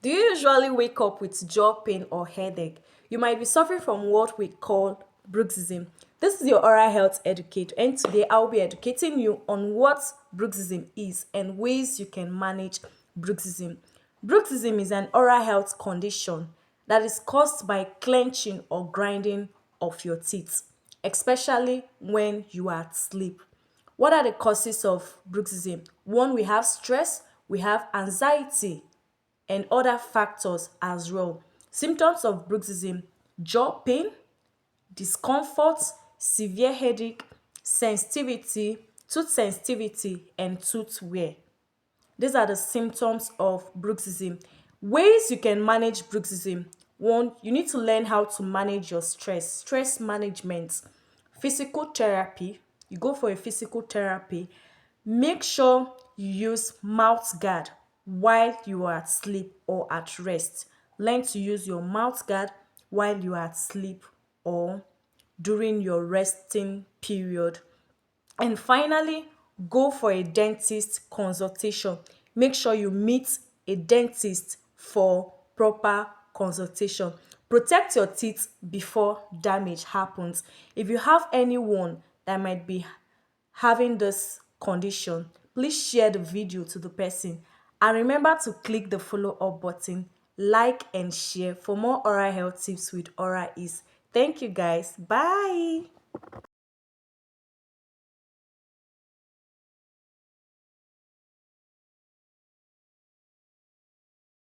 Do you usually wake up with jaw pain or headache? You might be suffering from what we call bruxism. This is your oral health educator, and today I'll be educating you on what bruxism is and ways you can manage bruxism. Bruxism is an oral health condition that is caused by clenching or grinding of your teeth, especially when you are asleep. What are the causes of bruxism? One, we have stress, we have anxiety, and other factors as well. Symptoms of bruxism: jaw pain, discomfort, severe headache, sensitivity, tooth sensitivity, and tooth wear. These are the symptoms of bruxism. Ways you can manage bruxism: one, you need to learn how to manage your stress management. Physical therapy, you go for a physical therapy. Make sure you use mouth guard while you are asleep or at rest. Learn to use your mouth guard while you are asleep or during your resting period. And finally, go for a dentist consultation. Make sure you meet a dentist for proper consultation. Protect your teeth before damage happens. If you have anyone that might be having this condition, please share the video to the person. And remember to click the follow up button, like and share for more oral health tips with Oral Ease. Thank you guys. Bye.